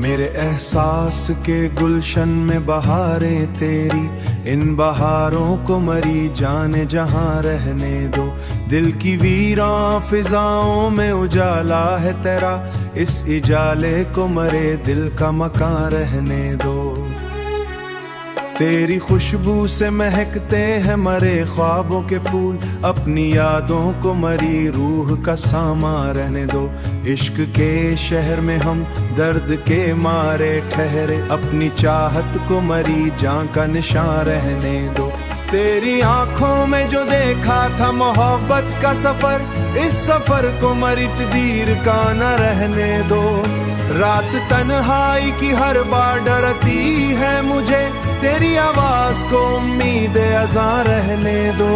मेरे एहसास के गुलशन में बहारें तेरी, इन बहारों को मरी जाने जहां रहने दो। दिल की वीरां फिजाओं में उजाला है तेरा, इस इजाले को मरे दिल का मकान रहने दो। तेरी खुशबू से महकते हैं मरे ख्वाबों के फूल, अपनी यादों को मरी रूह का सामा रहने दो। इश्क के शहर में हम दर्द के मारे ठहरे, अपनी चाहत को मरी जान का निशान रहने दो। तेरी आंखों में जो देखा था मोहब्बत का सफर, इस सफर को मरी तकदीर का न रहने दो। रात तन्हाई की हर बार डरती है मुझे, तेरी आवाज को उम्मीद अज़ां रहने दो।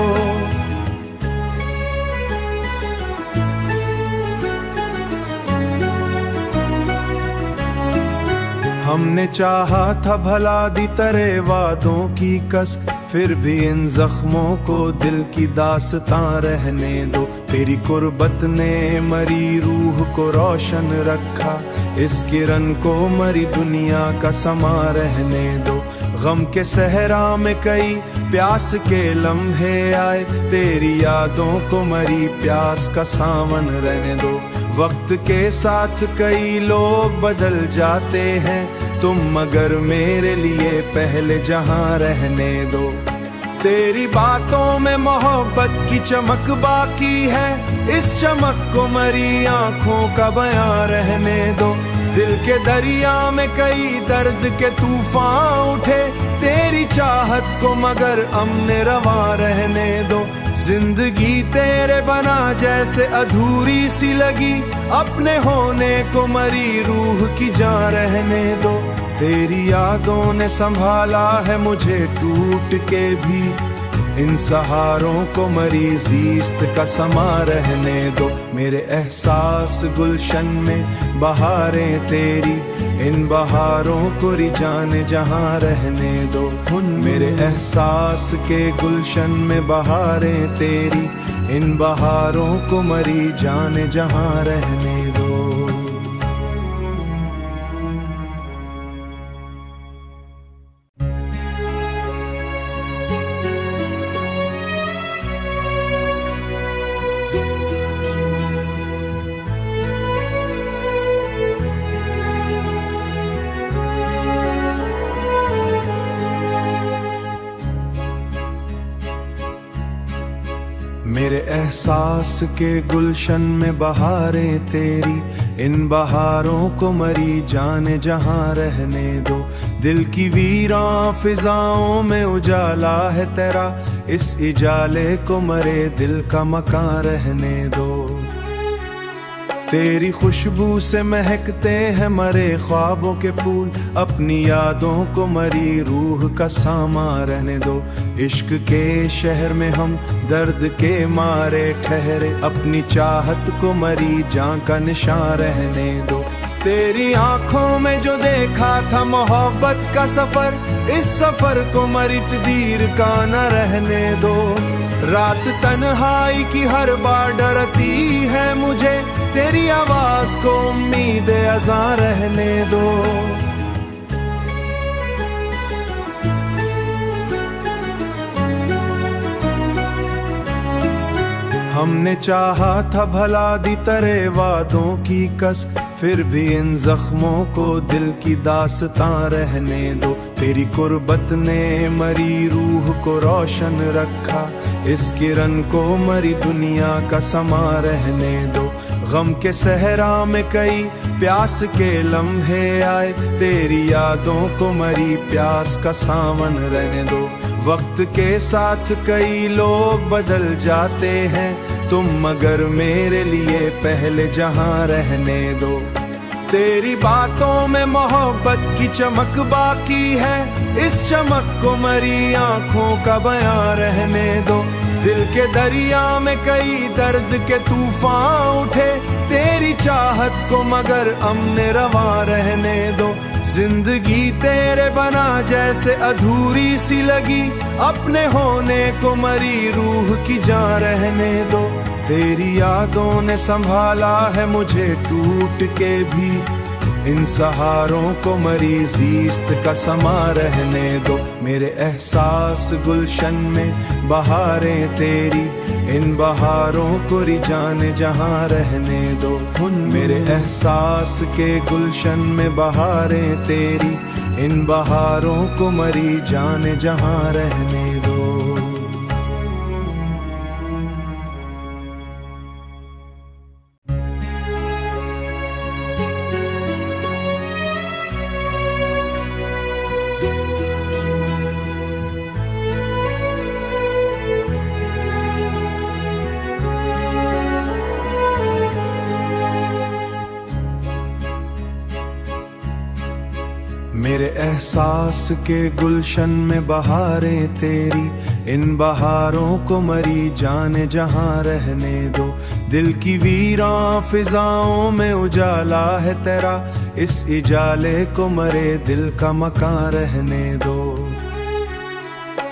हमने चाहा था भला दी तेरे वादों की कसक, फिर भी इन जख्मों को दिल की दास्तां रहने दो। तेरी कुर्बत ने मरी रूह को रोशन रखा, इस किरण को मरी दुनिया का समा रहने दो। गम के सहरा में कई प्यास के लम्हे आए, तेरी यादों को मरी प्यास का सावन रहने दो। वक्त के साथ कई लोग बदल जाते हैं, तुम मगर मेरे लिए पहले जहां रहने दो। तेरी बातों में मोहब्बत की चमक बाकी है, इस चमक को मरी आंखों का बयां रहने दो। दिल के दरिया में कई दर्द के तूफान उठे, तेरी चाहत को मगर अमने रवा रहने दो। जिंदगी तेरे बना जैसे अधूरी सी लगी, अपने होने को मरी रूह की जान रहने दो। तेरी यादों ने संभाला है मुझे टूट के भी, इन सहारों को मरी ज़ीस्त का समा रहने दो। मेरे एहसास गुलशन में बहारें तेरी, इन बहारों को रिजाने जहां रहने दो। मेरे एहसास के गुलशन में बहारें तेरी, इन बहारों को मरी जाने जहां रहने दो। मेरे एहसास के गुलशन में बहारें तेरी, इन बहारों को मरी जाने जहां रहने दो। दिल की वीरां फिजाओं में उजाला है तेरा, इस इजाले को मरे दिल का मकान रहने दो। तेरी खुशबू से महकते हैं मरे ख्वाबों के फूल, अपनी यादों को मरी रूह का सामा रहने दो। इश्क के शहर में हम दर्द के मारे ठहरे, अपनी चाहत को मरी जान का निशान रहने दो। तेरी आंखों में जो देखा था मोहब्बत का सफर, इस सफर को मरी तकदीर का न रहने दो। रात तन्हाई की हर बार डरती है मुझे, तेरी आवाज को उम्मीद अज़ां रहने दो। हमने चाहा था भला दी तेरे वादों की कसक, फिर भी इन जख्मों को दिल की दास्तां रहने दो। तेरी कुर्बत ने मरी रूह को रोशन रखा, इस किरण को मरी दुनिया का समा रहने दो। गम के सहरा में कई प्यास के लम्हे आए, तेरी यादों को मरी प्यास का सावन रहने दो। वक्त के साथ कई लोग बदल जाते हैं, तुम मगर मेरे लिए पहले जहां रहने दो। तेरी बातों में मोहब्बत की चमक बाकी है, इस चमक को मरी आंखों का बयां रहने दो। दिल के दरिया में कई दर्द के तूफान उठे, तेरी चाहत को मगर अमने रवा रहने दो। जिंदगी तेरे बना जैसे अधूरी सी लगी, अपने होने को मरी रूह की जान रहने दो। तेरी यादों ने संभाला है मुझे टूट के भी, इन सहारों को मरी ज़ीस्त का समा रहने दो। मेरे एहसास गुलशन में बहारें तेरी, इन बहारों को रिजाने जहाँ रहने दो। मेरे एहसास के गुलशन में बहारें तेरी, इन बहारों को मरी जाने जहाँ रहने दो। मेरे एहसास के गुलशन में बहारें तेरी, इन बहारों को मरी जाने जहाँ रहने दो। दिल की वीरां फिजाओं में उजाला है तेरा, इस इजाले को मरे दिल का मकान रहने दो।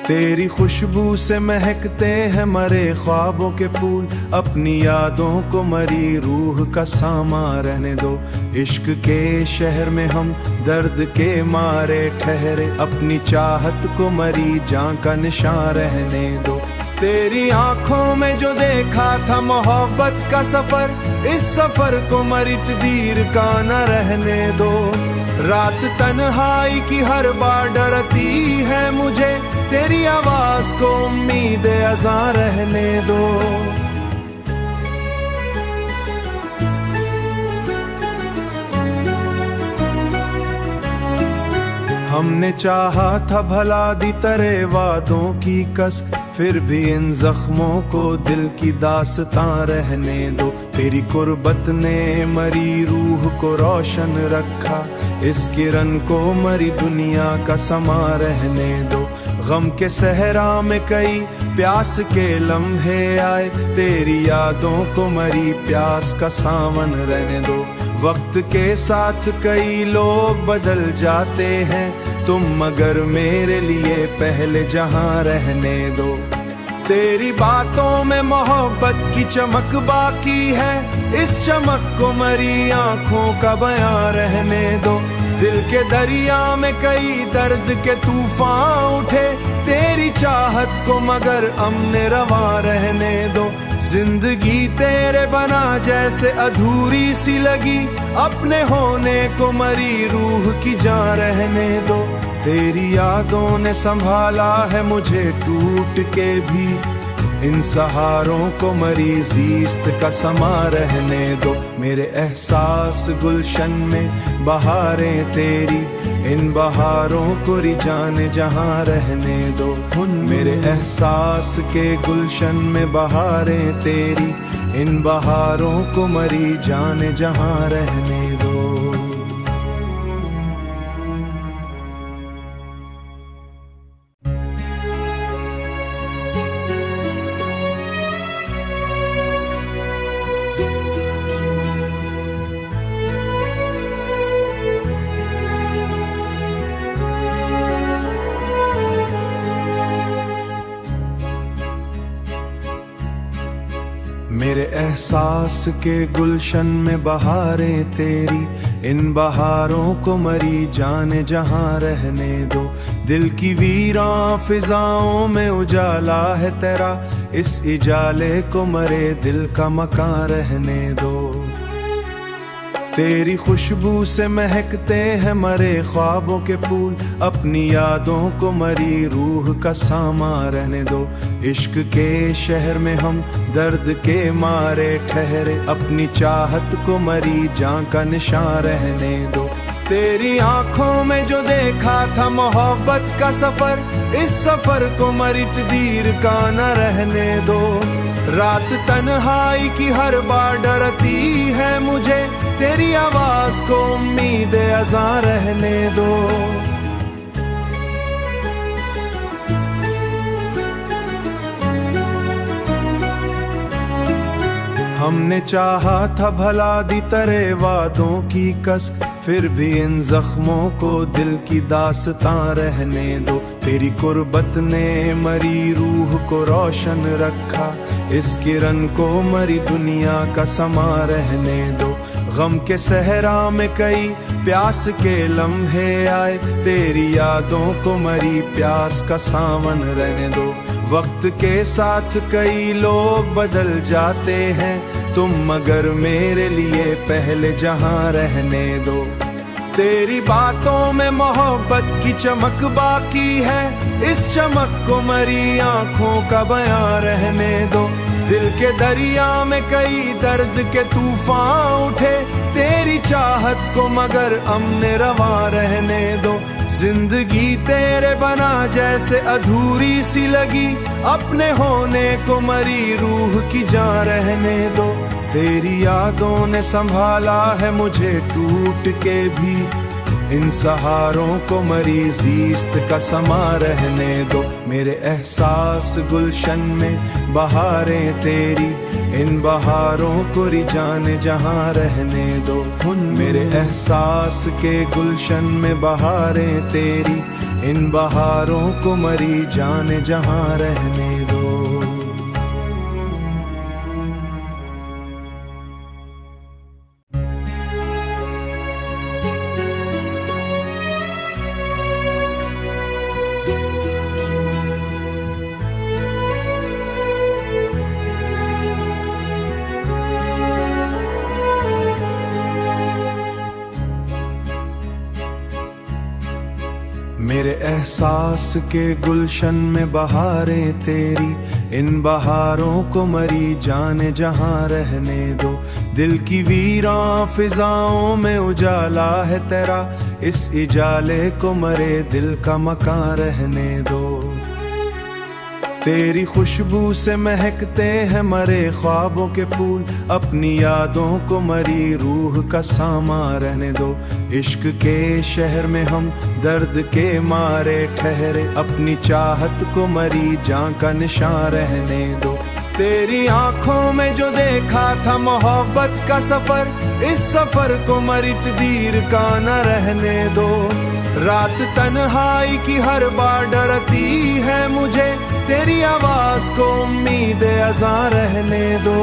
तेरी खुशबू से महकते हैं मरे ख्वाबों के फूल, अपनी यादों को मरी रूह का सामा रहने दो। इश्क के शहर में हम दर्द के मारे ठहरे, अपनी चाहत को मरी जान का निशान रहने दो। तेरी आंखों में जो देखा था मोहब्बत का सफर, इस सफर को मरी तकदीर का न रहने दो। रात तन्हाई की हर बार डरती है मुझे, तेरी आवाज को उम्मीद अज़ां रहने दो। हमने चाहा था भला दी तेरे वादों की कसक, फिर भी इन जख्मों को दिल की दास्तां रहने दो। तेरी कुर्बत ने मरी रूह को रोशन रखा, इस किरण को मरी दुनिया का समा रहने दो। गम के सहरा में कई प्यास के लम्हे आए, तेरी यादों को मरी प्यास का सावन रहने दो। वक्त के साथ कई लोग बदल जाते हैं, तुम मगर मेरे लिए पहले जहां रहने दो। तेरी बातों में मोहब्बत की चमक बाकी है, इस चमक को मरी आंखों का बयां रहने दो। दिल के दरिया में कई दर्द के तूफान उठे, तेरी चाहत को मगर अमने रवा रहने दो। जिंदगी तेरे बना जैसे अधूरी सी लगी, अपने होने को मरी रूह की जान रहने दो। तेरी यादों ने संभाला है मुझे टूट के भी, इन सहारों को मरी ज़ीस्त का समा रहने दो। मेरे एहसास गुलशन में बहारें तेरी, इन बहारों को रिजाने जहाँ रहने दो। मेरे एहसास के गुलशन में बहारें तेरी, इन बहारों को मरी जाने जहाँ रहने दो। मेरे एहसास के गुलशन में बहारें तेरी, इन बहारों को मरी जाने जहाँ रहने दो। दिल की वीरां फिजाओं में उजाला है तेरा, इस इजाले को मरे दिल का मकान रहने दो। तेरी खुशबू से महकते हैं मरे ख्वाबों के फूल, अपनी यादों को मरी रूह का सामा रहने दो। इश्क के शहर में हम दर्द के मारे ठहरे, अपनी चाहत को मरी जान का निशान रहने दो। तेरी आंखों में जो देखा था मोहब्बत का सफर, इस सफर को मरी तकदीर का न रहने दो। रात तन्हाई की हर बार डरती है मुझे, तेरी आवाज को उम्मीद अज़ां रहने दो। हमने चाहा था भला दी तेरे वादों की कसक, फिर भी इन जख्मों को दिल की दास्तां रहने दो। तेरी कुर्बत ने मरी रूह को रोशन रखा, इस किरण को मरी दुनिया का समा रहने दो। गम के सहरा में कई प्यास के लम्हे आए, तेरी यादों को मरी प्यास का सावन रहने दो। वक्त के साथ कई लोग बदल जाते हैं, तुम मगर मेरे लिए पहले जहां रहने दो। तेरी बातों में मोहब्बत की चमक बाकी है, इस चमक को मरी आंखों का बयां रहने दो। दिल के दरिया में कई दर्द के तूफान उठे, तेरी चाहत को मगर अमने रवा रहने दो। जिंदगी तेरे बना जैसे अधूरी सी लगी, अपने होने को मरी रूह की जान रहने दो। तेरी यादों ने संभाला है मुझे टूट के भी, इन सहारों को मरी ज़ीस्त का समा रहने दो। मेरे एहसास गुलशन में बहारें तेरी, इन बहारों को रिजाने जहां रहने दो। मेरे एहसास के गुलशन में बहारें तेरी, इन बहारों को मरी जाने जहां रहने दो। मेरे एहसास के गुलशन में बहारें तेरी, इन बहारों को मरी जाने जहां रहने दो। दिल की वीरां फिजाओं में उजाला है तेरा, इस इजाले को मरे दिल का मकान रहने दो। तेरी खुशबू से महकते हैं मरे ख्वाबों के फूल, अपनी यादों को मरी रूह का सामा रहने दो। इश्क के शहर में हम दर्द के मारे ठहरे, अपनी चाहत को मरी जान का निशान रहने दो। तेरी आंखों में जो देखा था मोहब्बत का सफर, इस सफर को मरी तकदीर का न रहने दो। रात तन्हाई की हर बार डरती है मुझे, तेरी आवाज को उम्मीद अज़ां रहने दो।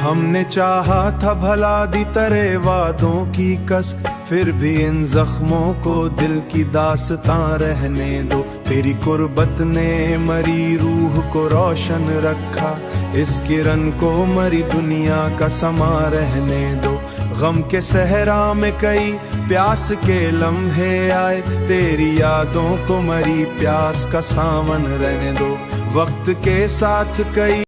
हमने चाहा था भला दी तेरे वादों की कसक, फिर भी इन जख्मों को दिल की दास्तां रहने दो। तेरी कुर्बत ने मरी रूह को रोशन रखा, इस किरण को मरी दुनिया का समा रहने दो। गम के सहरा में कई प्यास के लम्हे आए, तेरी यादों को मरी प्यास का सावन रहने दो। वक्त के साथ कई